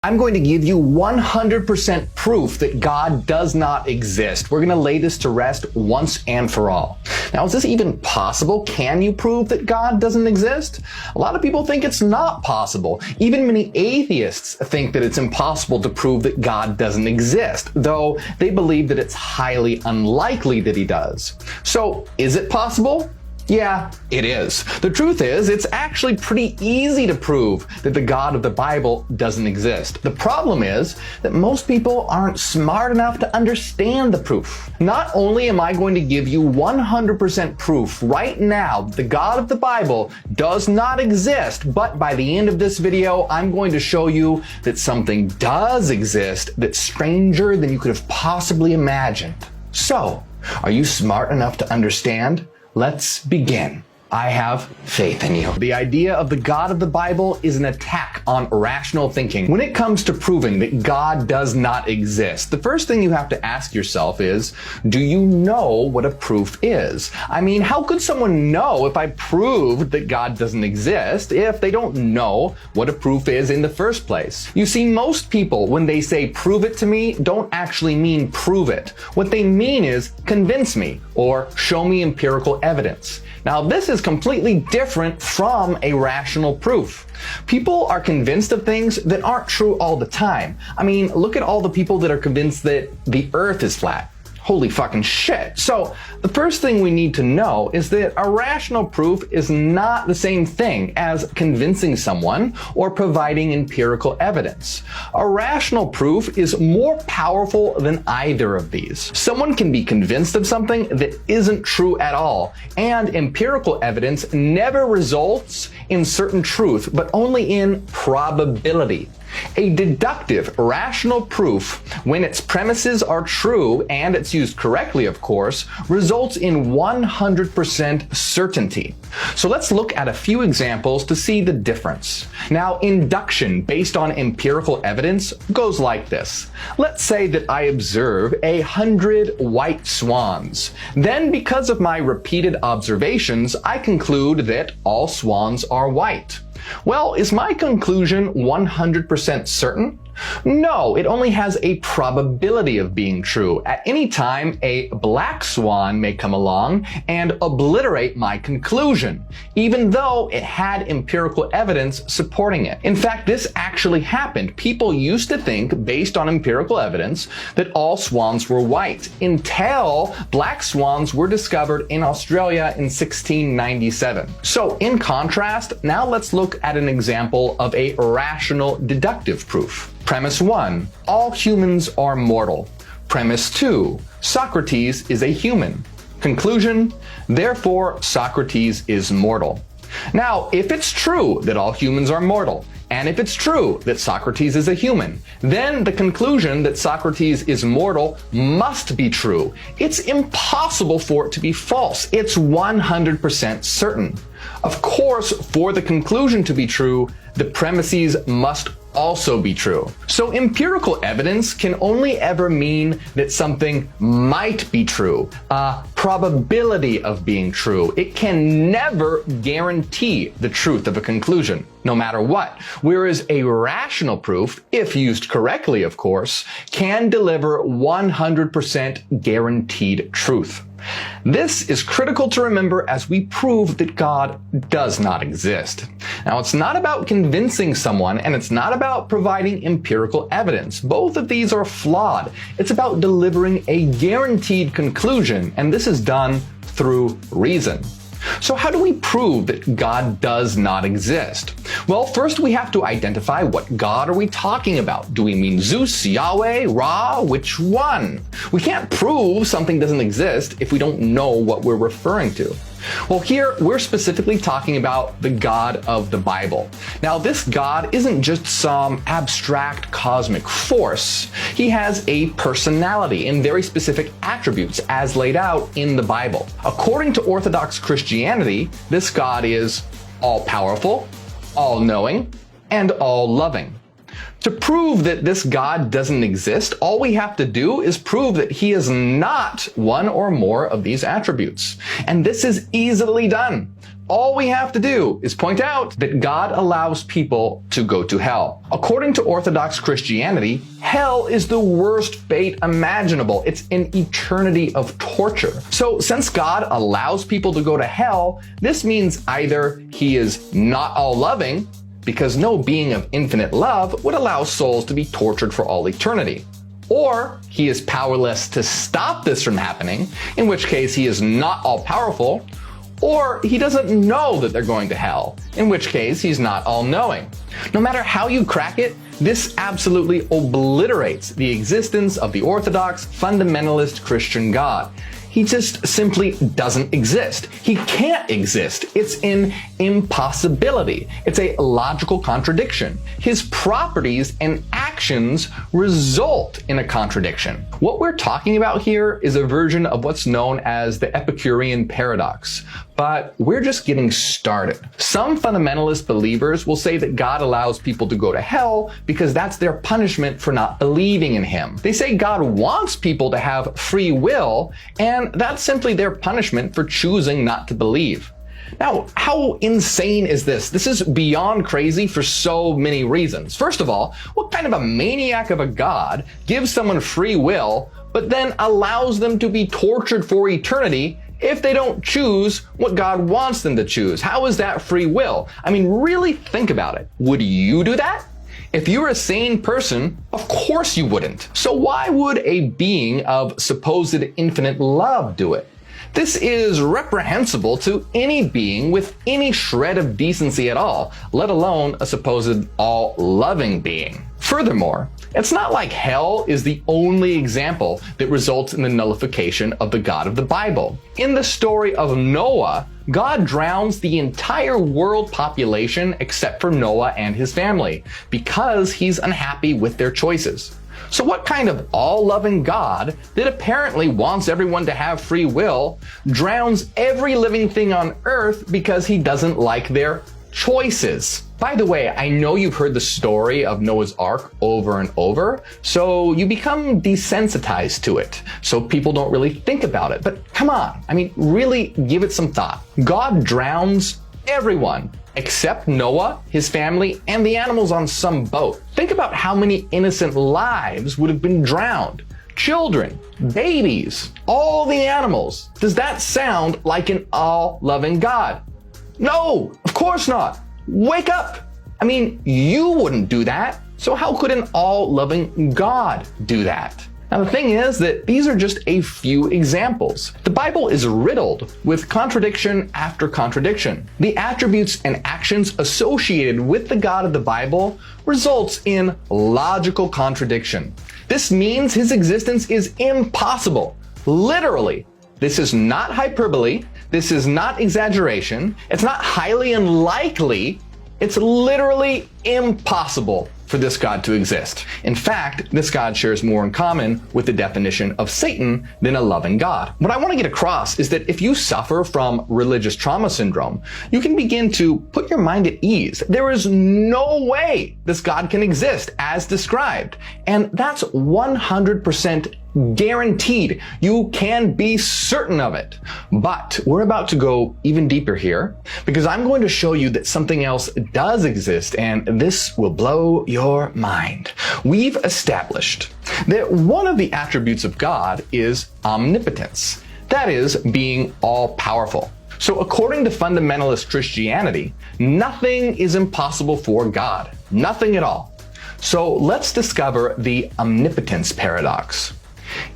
I'm going to give you 100% proof that God does not exist. We're going to lay this to rest once and for all. Now, is this even possible? Can you prove that God doesn't exist? A lot of people think it's not possible. Even many atheists think that it's impossible to prove that God doesn't exist, though they believe that it's highly unlikely that he does. So, is it possible? Yeah, it is. The truth is, it's actually pretty easy to prove that the God of the Bible doesn't exist. The problem is that most people aren't smart enough to understand the proof. Not only am I going to give you 100% proof right now that the God of the Bible does not exist, but by the end of this video, I'm going to show you that something does exist that's stranger than you could have possibly imagined. So, are you smart enough to understand? Let's begin. I have faith in you. The idea of the God of the Bible is an attack on rational thinking. When it comes to proving that God does not exist, the first thing you have to ask yourself is, do you know what a proof is? I mean, how could someone know if I proved that God doesn't exist if they don't know what a proof is in the first place? You see, most people, when they say prove it to me, don't actually mean prove it. What they mean is convince me or show me empirical evidence. Now, this is completely different from a rational proof. People are convinced of things that aren't true all the time. I mean, look at all the people that are convinced that the earth is flat. Holy fucking shit. So the first thing we need to know is that a rational proof is not the same thing as convincing someone or providing empirical evidence. A rational proof is more powerful than either of these. Someone can be convinced of something that isn't true at all, and empirical evidence never results in certain truth, but only in probability. A deductive, rational proof, when its premises are true and it's used correctly, of course, results in 100% certainty. So let's look at a few examples to see the difference. Now, induction based on empirical evidence goes like this. Let's say that I observe 100 white swans. Then, because of my repeated observations, I conclude that all swans are white. Well, is my conclusion 100% certain? No, it only has a probability of being true. At any time, a black swan may come along and obliterate my conclusion, even though it had empirical evidence supporting it. In fact, this actually happened. People used to think, based on empirical evidence, that all swans were white, until black swans were discovered in Australia in 1697. So, in contrast, now let's look at an example of a rational deductive proof. Premise 1, all humans are mortal. Premise 2, Socrates is a human. Conclusion, therefore Socrates is mortal. Now, if it's true that all humans are mortal, and if it's true that Socrates is a human, then the conclusion that Socrates is mortal must be true. It's impossible for it to be false. It's 100% certain. Of course, for the conclusion to be true, the premises must also be true. So empirical evidence can only ever mean that something might be true, a probability of being true. It can never guarantee the truth of a conclusion, no matter what. Whereas a rational proof, if used correctly, of course, can deliver 100% guaranteed truth. This is critical to remember as we prove that God does not exist. Now, it's not about convincing someone, and it's not about providing empirical evidence. Both of these are flawed. It's about delivering a guaranteed conclusion, and this is done through reason. So how do we prove that God does not exist? Well, first we have to identify what God are we talking about. Do we mean Zeus, Yahweh, Ra? Which one? We can't prove something doesn't exist if we don't know what we're referring to. Well, here we're specifically talking about the God of the Bible. Now, this God isn't just some abstract cosmic force. He has a personality and very specific attributes as laid out in the Bible. According to Orthodox Christianity, this God is all-powerful, all-knowing, and all-loving. To prove that this God doesn't exist, all we have to do is prove that he is not one or more of these attributes. And this is easily done. All we have to do is point out that God allows people to go to hell. According to Orthodox Christianity, hell is the worst fate imaginable. It's an eternity of torture. So since God allows people to go to hell, this means either he is not all loving, because no being of infinite love would allow souls to be tortured for all eternity, or he is powerless to stop this from happening, in which case he is not all powerful, or he doesn't know that they're going to hell, in which case he's not all-knowing. No matter how you crack it, this absolutely obliterates the existence of the Orthodox fundamentalist Christian God. He just simply doesn't exist. He can't exist. It's an impossibility. It's a logical contradiction. His properties and actions result in a contradiction. What we're talking about here is a version of what's known as the Epicurean paradox, but we're just getting started. Some fundamentalist believers will say that God allows people to go to hell because that's their punishment for not believing in him. They say God wants people to have free will, and that's simply their punishment for choosing not to believe. Now, how insane is this? This is beyond crazy for so many reasons. First of all, what kind of a maniac of a God gives someone free will, but then allows them to be tortured for eternity if they don't choose what God wants them to choose? How is that free will? I mean, really think about it. Would you do that? If you're a sane person, of course you wouldn't. So why would a being of supposed infinite love do it? This is reprehensible to any being with any shred of decency at all, let alone a supposed all-loving being. Furthermore, it's not like hell is the only example that results in the nullification of the God of the Bible. In the story of Noah, God drowns the entire world population except for Noah and his family because he's unhappy with their choices. So what kind of all-loving God that apparently wants everyone to have free will drowns every living thing on earth because he doesn't like their choices? By the way, I know you've heard the story of Noah's Ark over and over, so you become desensitized to it, so people don't really think about it. But come on, I mean, really give it some thought. God drowns everyone except Noah, his family, and the animals on some boat. Think about how many innocent lives would have been drowned. Children, babies, all the animals. Does that sound like an all-loving God? No, of course not. Wake up. I mean, you wouldn't do that. So how could an all-loving God do that? Now, the thing is that these are just a few examples. The Bible is riddled with contradiction after contradiction. The attributes and actions associated with the God of the Bible results in logical contradiction. This means his existence is impossible. Literally. This is not hyperbole. This is not exaggeration. It's not highly unlikely. It's literally impossible for this God to exist. In fact, this God shares more in common with the definition of Satan than a loving God. What I want to get across is that if you suffer from religious trauma syndrome, you can begin to put your mind at ease. There is no way this God can exist as described. And that's 100% guaranteed. You can be certain of it. But we're about to go even deeper here because I'm going to show you that something else does exist, and this will blow your mind. We've established that one of the attributes of God is omnipotence. That is, being all-powerful. So according to fundamentalist Christianity, nothing is impossible for God. Nothing at all. So let's discover the omnipotence paradox.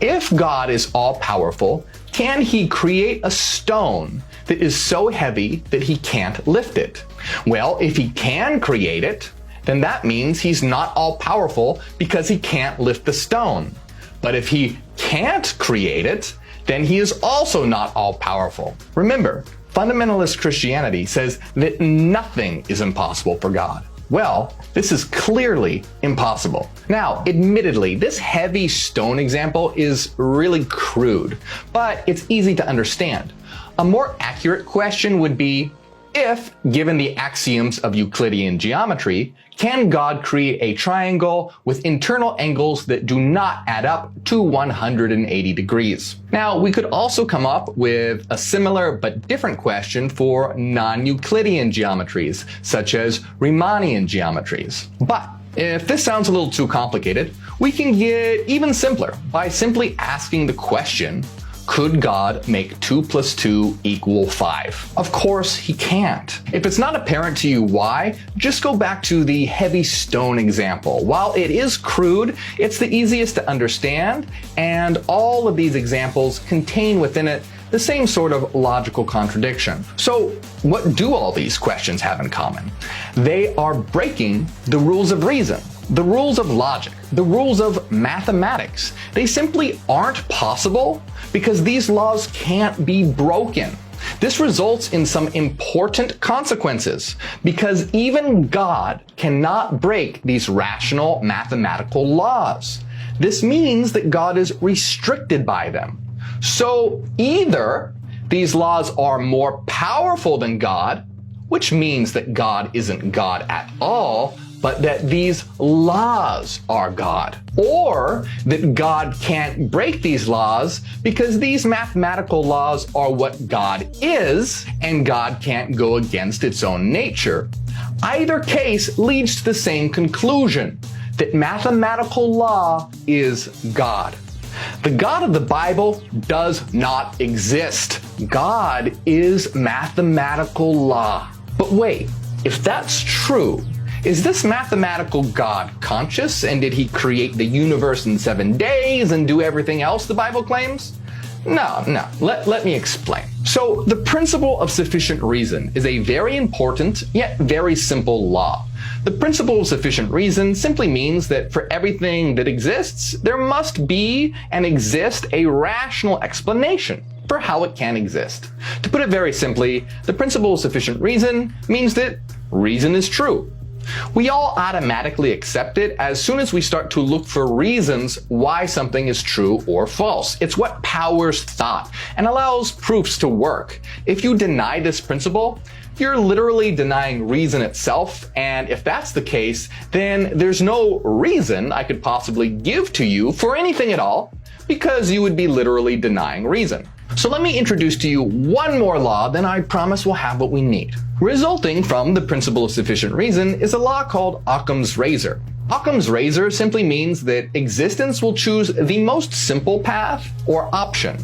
If God is all-powerful, can he create a stone that is so heavy that he can't lift it? Well, if he can create it, then that means he's not all-powerful because he can't lift the stone. But if he can't create it, then he is also not all-powerful. Remember, fundamentalist Christianity says that nothing is impossible for God. Well, this is clearly impossible. Now, admittedly, this heavy stone example is really crude, but it's easy to understand. A more accurate question would be, If, given the axioms of Euclidean geometry, can God create a triangle with internal angles that do not add up to 180 degrees? Now, we could also come up with a similar but different question for non-Euclidean geometries, such as Riemannian geometries. But if this sounds a little too complicated, we can get even simpler by simply asking the question, could God make 2 + 2 = 5? Of course, he can't. If it's not apparent to you why, just go back to the heavy stone example. While it is crude, it's the easiest to understand, and all of these examples contain within it the same sort of logical contradiction. So, what do all these questions have in common? They are breaking the rules of reason, the rules of logic, the rules of mathematics. They simply aren't possible because these laws can't be broken. This results in some important consequences because even God cannot break these rational mathematical laws. This means that God is restricted by them. So either these laws are more powerful than God, which means that God isn't God at all, but that these laws are God. Or that God can't break these laws because these mathematical laws are what God is, and God can't go against its own nature. Either case leads to the same conclusion, that mathematical law is God. The God of the Bible does not exist. God is mathematical law. But wait, if that's true, is this mathematical God conscious, and did he create the universe in 7 days and do everything else the Bible claims? No. Let me explain. So the principle of sufficient reason is a very important yet very simple law. The principle of sufficient reason simply means that for everything that exists, there must be and exist a rational explanation for how it can exist. To put it very simply, the principle of sufficient reason means that reason is true. We all automatically accept it as soon as we start to look for reasons why something is true or false. It's what powers thought and allows proofs to work. If you deny this principle, you're literally denying reason itself, and if that's the case, then there's no reason I could possibly give to you for anything at all, because you would be literally denying reason. So let me introduce to you one more law, then I promise we'll have what we need. Resulting from the principle of sufficient reason is a law called Occam's razor. Occam's razor simply means that existence will choose the most simple path or option.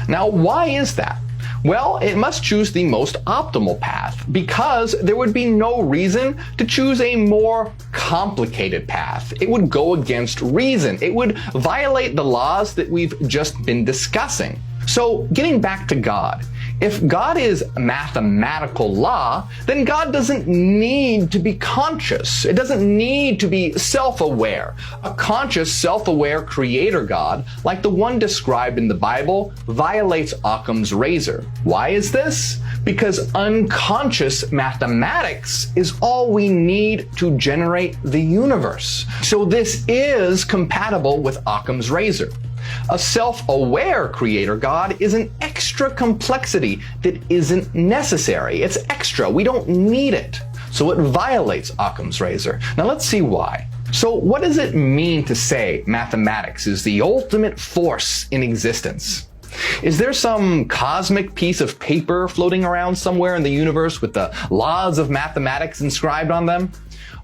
Now, why is that? Well, it must choose the most optimal path because there would be no reason to choose a more complicated path. It would go against reason. It would violate the laws that we've just been discussing. So, getting back to God, if God is mathematical law, then God doesn't need to be conscious. It doesn't need to be self-aware. A conscious, self-aware creator God, like the one described in the Bible, violates Occam's razor. Why is this? Because unconscious mathematics is all we need to generate the universe. So this is compatible with Occam's razor. A self-aware creator God is an extra complexity that isn't necessary. It's extra. We don't need it. So it violates Occam's razor. Now let's see why. So what does it mean to say mathematics is the ultimate force in existence? Is there some cosmic piece of paper floating around somewhere in the universe with the laws of mathematics inscribed on them?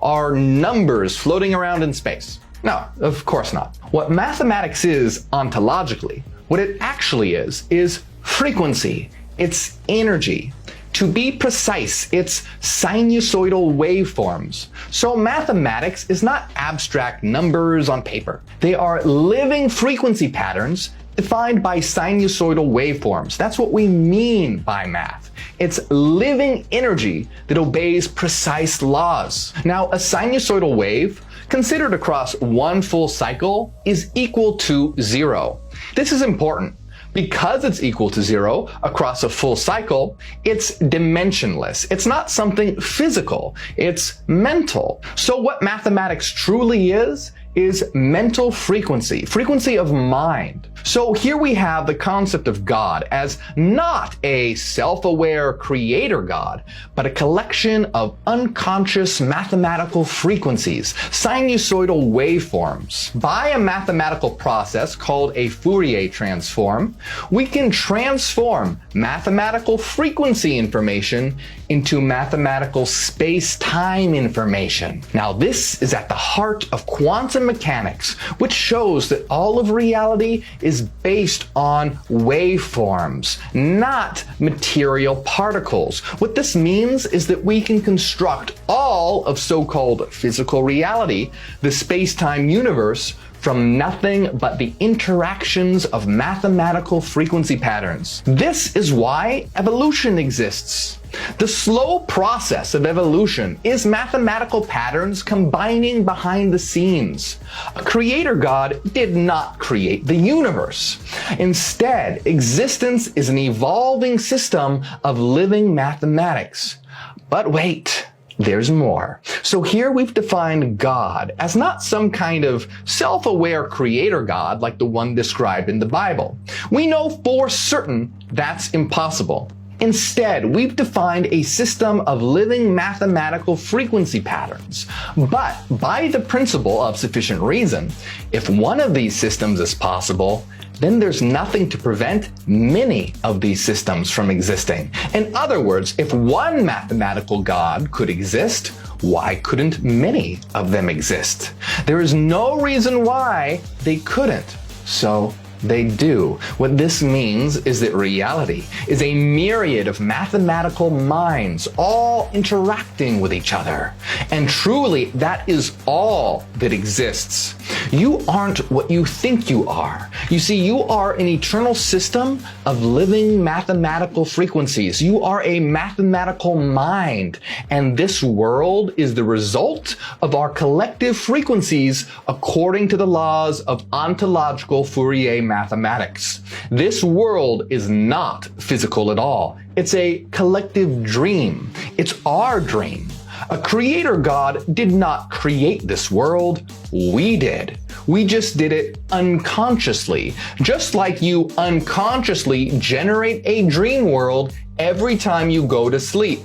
Are numbers floating around in space? No, of course not. What mathematics is ontologically, what it actually is frequency. It's energy. To be precise, it's sinusoidal waveforms. So mathematics is not abstract numbers on paper. They are living frequency patterns defined by sinusoidal waveforms. That's what we mean by math. It's living energy that obeys precise laws. Now, a sinusoidal wave, considered across one full cycle, is equal to 0. This is important. Because it's equal to 0 across a full cycle, it's dimensionless. It's not something physical. It's mental. So what mathematics truly is is mental frequency, frequency of mind. So here we have the concept of God as not a self-aware creator God, but a collection of unconscious mathematical frequencies, sinusoidal waveforms. By a mathematical process called a Fourier transform, we can transform mathematical frequency information into mathematical space-time information. Now, this is at the heart of quantum mechanics, which shows that all of reality is based on waveforms, not material particles. What this means is that we can construct all of so-called physical reality, the space-time universe, from nothing but the interactions of mathematical frequency patterns. This is why evolution exists. The slow process of evolution is mathematical patterns combining behind the scenes. A creator God did not create the universe. Instead, existence is an evolving system of living mathematics. But wait. There's more. So here we've defined God as not some kind of self-aware creator God like the one described in the Bible. We know for certain that's impossible. Instead, we've defined a system of living mathematical frequency patterns. But by the principle of sufficient reason, if one of these systems is possible, then there's nothing to prevent many of these systems from existing. In other words, if one mathematical God could exist, why couldn't many of them exist? There is no reason why they couldn't. So they do. What this means is that reality is a myriad of mathematical minds all interacting with each other. And truly, that is all that exists. You aren't what you think you are. You see, you are an eternal system of living mathematical frequencies. You are a mathematical mind. And this world is the result of our collective frequencies according to the laws of ontological Fourier mathematics. This world is not physical at all. It's a collective dream. It's our dream. A creator God did not create this world. We did. We just did it unconsciously. Just like you unconsciously generate a dream world every time you go to sleep.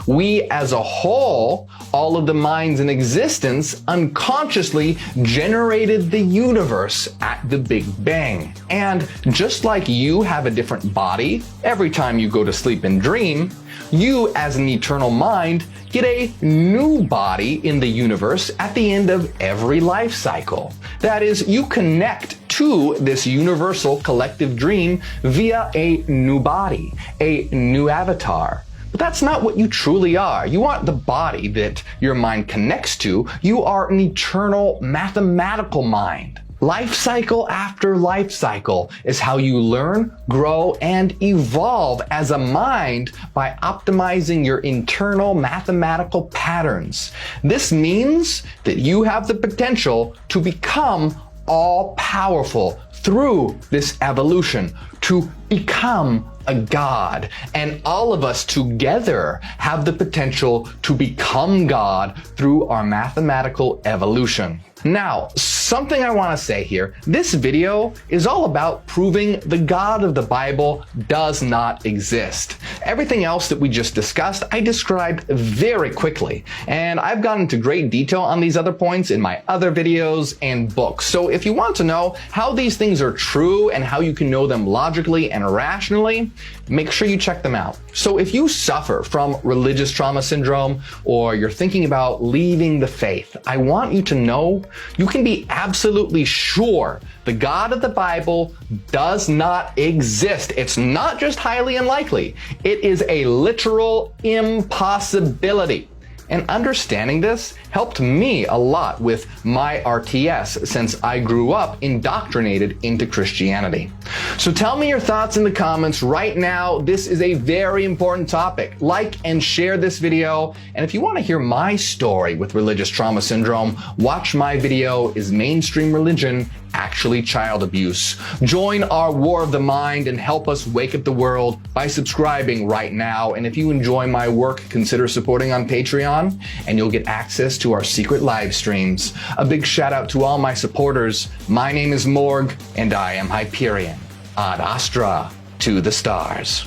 We as a whole, all of the minds in existence, unconsciously generated the universe at the Big Bang. And just like you have a different body every time you go to sleep and dream, you as an eternal mind get a new body in the universe at the end of every life cycle. That is, you connect to this universal collective dream via a new body, a new avatar. But that's not what you truly are. You aren't the body that your mind connects to. You are an eternal mathematical mind. Life cycle after life cycle is how you learn, grow, and evolve as a mind by optimizing your internal mathematical patterns. This means that you have the potential to become all-powerful through this evolution, to become a God. And all of us together have the potential to become God through our mathematical evolution. Now, something I want to say here, this video is all about proving the God of the Bible does not exist. Everything else that we just discussed, I described very quickly, and I've gone into great detail on these other points in my other videos and books. So if you want to know how these things are true and how you can know them logically and rationally, make sure you check them out. So if you suffer from religious trauma syndrome or you're thinking about leaving the faith, I want you to know you can be absolutely sure the God of the Bible does not exist. It's not just highly unlikely. It is a literal impossibility. And understanding this helped me a lot with my RTS since I grew up indoctrinated into Christianity. So tell me your thoughts in the comments right now. This is a very important topic. Like and share this video. And if you want to hear my story with religious trauma syndrome, watch my video, Is Mainstream Religion actually child abuse. Join our War of the Mind and help us wake up the world by subscribing right now. And if you enjoy my work, consider supporting on Patreon and you'll get access to our secret live streams. A big shout out to all my supporters. My name is Morg and I am Hyperion. Ad Astra to the stars.